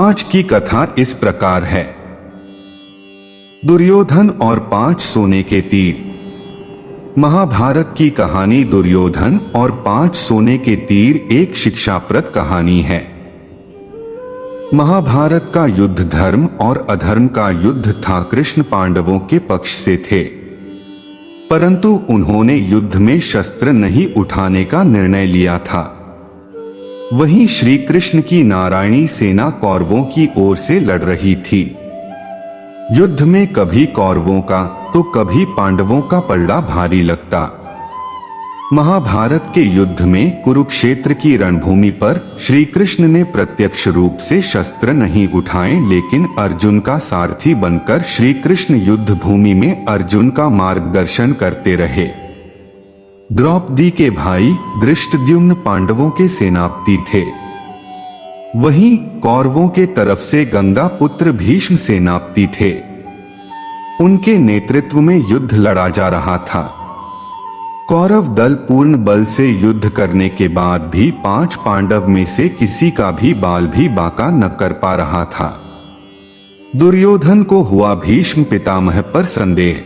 आज की कथा इस प्रकार है। दुर्योधन और 5 सोने के तीर। महाभारत की कहानी दुर्योधन और 5 सोने के तीर एक शिक्षाप्रद कहानी है। महाभारत का युद्ध धर्म और अधर्म का युद्ध था। कृष्ण पांडवों के पक्ष से थे, परंतु उन्होंने युद्ध में शस्त्र नहीं उठाने का निर्णय लिया था। वहीं श्री कृष्ण की नारायणी सेना कौरवों की ओर से लड़ रही थी। युद्ध में कभी कौरवों का तो कभी पांडवों का पलड़ा भारी लगता। महाभारत के युद्ध में कुरुक्षेत्र की रणभूमि पर श्री कृष्ण ने प्रत्यक्ष रूप से शस्त्र नहीं उठाए, लेकिन अर्जुन का सारथी बनकर श्री कृष्ण युद्ध भूमि में अर्जुन का मार्गदर्शन करते रहे। द्रौपदी के भाई धृष्टद्युम्न पांडवों के सेनापति थे। वहीं कौरवों के तरफ से गंगा पुत्र भीष्म सेनापति थे। उनके नेतृत्व में युद्ध लड़ा जा रहा था। कौरव दल पूर्ण बल से युद्ध करने के बाद भी 5 पांडव में से किसी का भी बाल भी बांका न कर पा रहा था। दुर्योधन को हुआ भीष्म पितामह पर संदेह।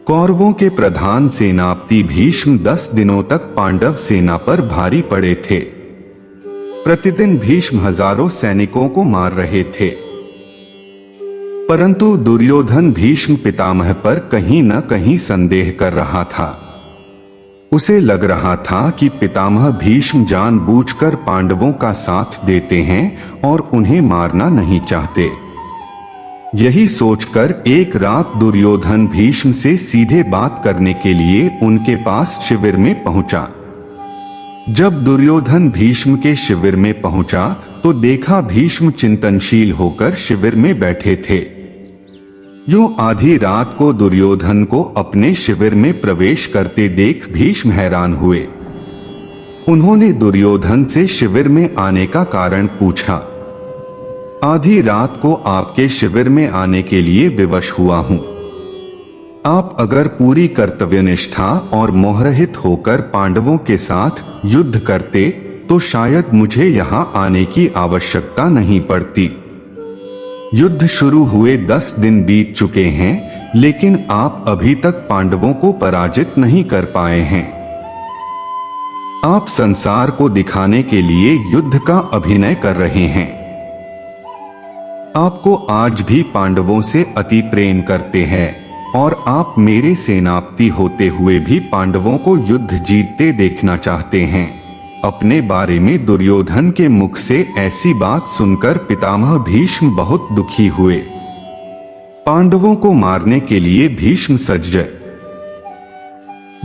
कौरवों के प्रधान सेनापति भीष्म 10 दिनों तक पांडव सेना पर भारी पड़े थे। प्रतिदिन भीष्म हजारों सैनिकों को मार रहे थे, परंतु दुर्योधन भीष्म पितामह पर कहीं न कहीं संदेह कर रहा था। उसे लग रहा था कि पितामह भीष्म जानबूझकर पांडवों का साथ देते हैं और उन्हें मारना नहीं चाहते। यही सोचकर एक रात दुर्योधन भीष्म से सीधे बात करने के लिए उनके पास शिविर में पहुंचा। जब दुर्योधन भीष्म के शिविर में पहुंचा तो देखा भीष्म चिंतनशील होकर शिविर में बैठे थे। यूं आधी रात को दुर्योधन को अपने शिविर में प्रवेश करते देख भीष्म हैरान हुए। उन्होंने दुर्योधन से शिविर में आने का कारण पूछा। आधी रात को आपके शिविर में आने के लिए विवश हुआ हूं। आप अगर पूरी कर्तव्यनिष्ठा और मोहरहित होकर पांडवों के साथ युद्ध करते तो शायद मुझे यहां आने की आवश्यकता नहीं पड़ती। युद्ध शुरू हुए 10 दिन बीत चुके हैं, लेकिन आप अभी तक पांडवों को पराजित नहीं कर पाए हैं। आप संसार को दिखाने के लिए युद्ध का अभिनय कर रहे हैं। आपको आज भी पांडवों से अति प्रेम करते हैं और आप मेरे सेनापति होते हुए भी पांडवों को युद्ध जीतते देखना चाहते हैं। अपने बारे में दुर्योधन के मुख से ऐसी बात सुनकर पितामह भीष्म बहुत दुखी हुए। पांडवों को मारने के लिए भीष्म सज गए।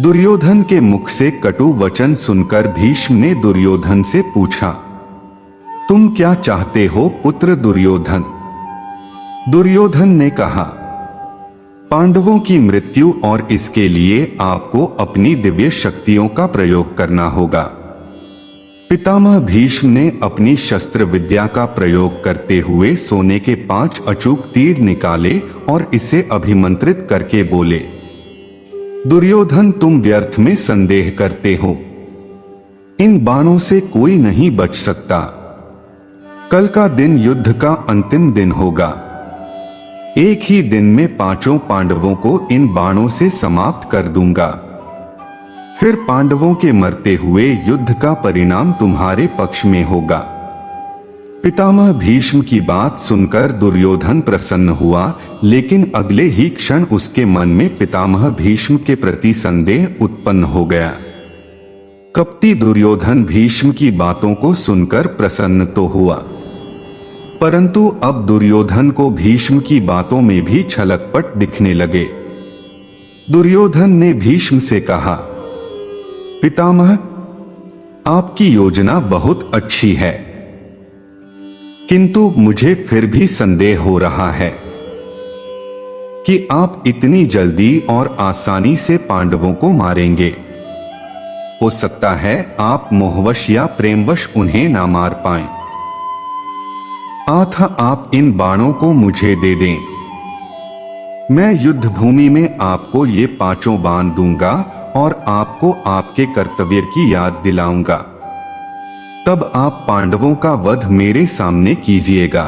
दुर्योधन के मुख से कटु वचन सुनकर भीष्म ने दुर्योधन से पूछा, तुम क्या चाहते हो पुत्र दुर्योधन? दुर्योधन ने कहा, पांडवों की मृत्यु और इसके लिए आपको अपनी दिव्य शक्तियों का प्रयोग करना होगा। पितामह भीष्म ने अपनी शस्त्र विद्या का प्रयोग करते हुए सोने के 5 अचूक तीर निकाले और इसे अभिमंत्रित करके बोले, दुर्योधन तुम व्यर्थ में संदेह करते हो। इन बाणों से कोई नहीं बच सकता। कल का दिन युद्ध का अंतिम दिन होगा। एक ही दिन में 5 पांडवों को इन बाणों से समाप्त कर दूंगा। फिर पांडवों के मरते हुए युद्ध का परिणाम तुम्हारे पक्ष में होगा। पितामह भीष्म की बात सुनकर दुर्योधन प्रसन्न हुआ, लेकिन अगले ही क्षण उसके मन में पितामह भीष्म के प्रति संदेह उत्पन्न हो गया। कपटी दुर्योधन भीष्म की बातों को सुनकर प्रसन्न तो हुआ, परंतु अब दुर्योधन को भीष्म की बातों में भी छलकपट दिखने लगे। दुर्योधन ने भीष्म से कहा, पितामह आपकी योजना बहुत अच्छी है, किंतु मुझे फिर भी संदेह हो रहा है कि आप इतनी जल्दी और आसानी से पांडवों को मारेंगे। हो सकता है आप मोहवश या प्रेमवश उन्हें ना मार पाएं। अतः आप इन बाणों को मुझे दे दें। मैं युद्ध भूमि में आपको ये 5 बाण दूंगा और आपको आपके कर्तव्य की याद दिलाऊंगा। तब आप पांडवों का वध मेरे सामने कीजिएगा।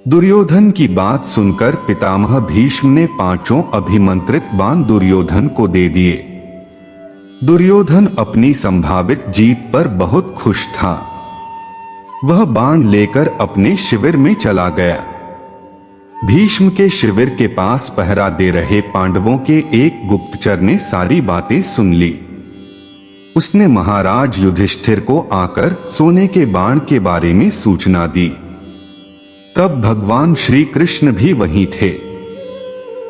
दुर्योधन की बात सुनकर पितामह भीष्म ने 5 अभिमंत्रित बाण दुर्योधन को दे दिए। दुर्योधन अपनी संभावित जीत पर बहुत खुश था। वह बाण लेकर अपने शिविर में चला गया। भीष्म के शिविर के पास पहरा दे रहे पांडवों के एक गुप्तचर ने सारी बातें सुन ली। उसने महाराज युधिष्ठिर को आकर सोने के बाण के बारे में सूचना दी। तब भगवान श्री कृष्ण भी वहीं थे।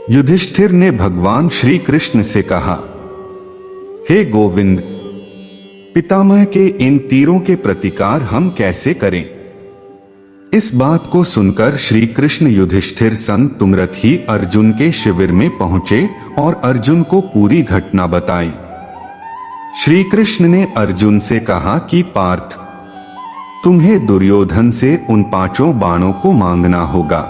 युधिष्ठिर ने भगवान श्री कृष्ण से कहा, हे गोविंद, पितामह के इन तीरों के प्रतिकार हम कैसे करें? इस बात को सुनकर श्री कृष्ण युधिष्ठिर संग तुंगरत ही अर्जुन के शिविर में पहुंचे और अर्जुन को पूरी घटना बताई। श्री कृष्ण ने अर्जुन से कहा कि पार्थ, तुम्हें दुर्योधन से उन 5 बाणों को मांगना होगा।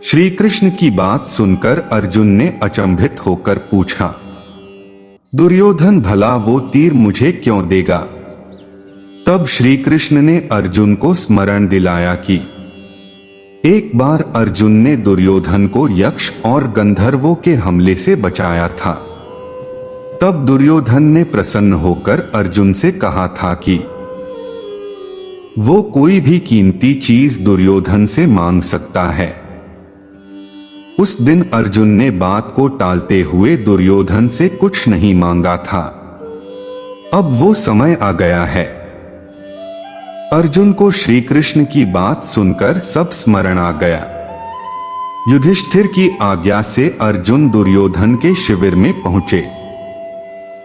श्री कृष्ण की बात सुनकर अर्जुन ने अचंभित होकर पूछा, दुर्योधन भला वो तीर मुझे क्यों देगा? तब श्री कृष्ण ने अर्जुन को स्मरण दिलाया कि एक बार अर्जुन ने दुर्योधन को यक्ष और गंधर्वों के हमले से बचाया था। तब दुर्योधन ने प्रसन्न होकर अर्जुन से कहा था कि वो कोई भी कीमती चीज दुर्योधन से मांग सकता है। उस दिन अर्जुन ने बात को टालते हुए दुर्योधन से कुछ नहीं मांगा था। अब वो समय आ गया है। अर्जुन को श्री कृष्ण की बात सुनकर सब स्मरण आ गया। युधिष्ठिर की आज्ञा से अर्जुन दुर्योधन के शिविर में पहुंचे।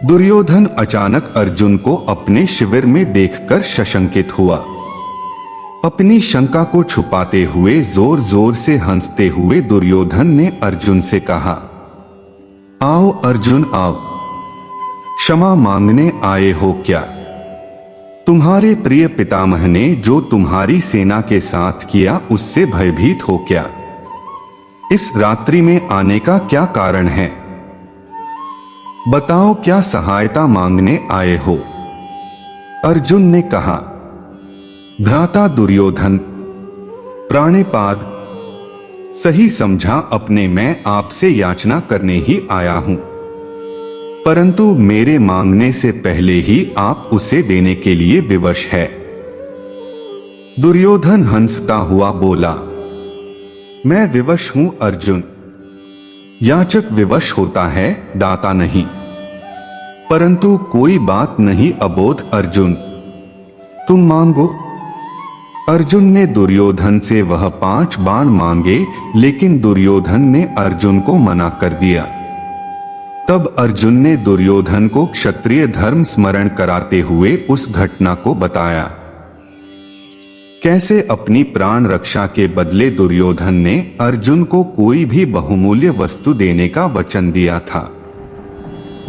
दुर्योधन अचानक अर्जुन को अपने शिविर में देखकर सशंकित हुआ। अपनी शंका को छुपाते हुए जोर जोर से हंसते हुए दुर्योधन ने अर्जुन से कहा, आओ अर्जुन आओ, क्षमा मांगने आए हो क्या? तुम्हारे प्रिय पितामह ने जो तुम्हारी सेना के साथ किया उससे भयभीत हो क्या? इस रात्रि में आने का क्या कारण है? बताओ, क्या सहायता मांगने आए हो? अर्जुन ने कहा, भ्राता दुर्योधन, प्राणेपाद, सही समझा अपने मैं आपसे याचना करने ही आया हूं, परंतु मेरे मांगने से पहले ही आप उसे देने के लिए विवश है। दुर्योधन हंसता हुआ बोला, मैं विवश हूं अर्जुन। याचक विवश होता है, दाता नहीं। परंतु कोई बात नहीं अबोध अर्जुन, तुम मांगो। अर्जुन ने दुर्योधन से वह 5 बाण मांगे, लेकिन दुर्योधन ने अर्जुन को मना कर दिया। तब अर्जुन ने दुर्योधन को क्षत्रिय धर्म स्मरण कराते हुए उस घटना को बताया। कैसे अपनी प्राण रक्षा के बदले दुर्योधन ने अर्जुन को कोई भी बहुमूल्य वस्तु देने का वचन दिया था।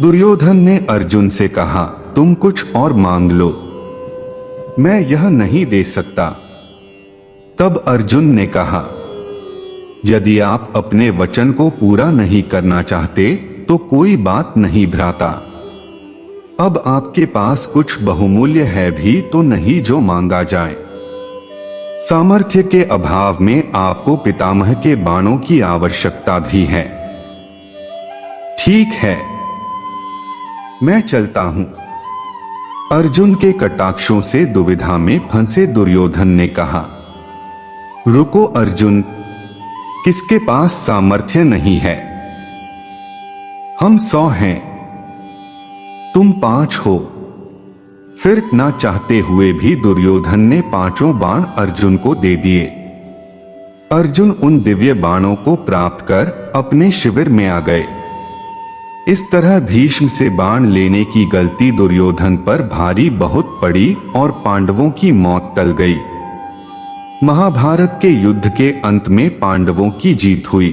दुर्योधन ने अर्जुन से कहा, तुम कुछ और मांग लो, मैं यह नहीं दे सकता। तब अर्जुन ने कहा, यदि आप अपने वचन को पूरा नहीं करना चाहते तो कोई बात नहीं भ्राता। अब आपके पास कुछ बहुमूल्य है भी तो नहीं जो मांगा जाए। सामर्थ्य के अभाव में आपको पितामह के बाणों की आवश्यकता भी है। ठीक है, मैं चलता हूं। अर्जुन के कटाक्षों से दुविधा में फंसे दुर्योधन ने कहा, रुको अर्जुन, किसके पास सामर्थ्य नहीं है? हम 100 हैं, तुम 5 हो। फिर ना चाहते हुए भी दुर्योधन ने 5 बाण अर्जुन को दे दिए। अर्जुन उन दिव्य बाणों को प्राप्त कर अपने शिविर में आ गए। इस तरह भीष्म से बाण लेने की गलती दुर्योधन पर भारी बहुत पड़ी और पांडवों की मौत टल गई। महाभारत के युद्ध के अंत में पांडवों की जीत हुई।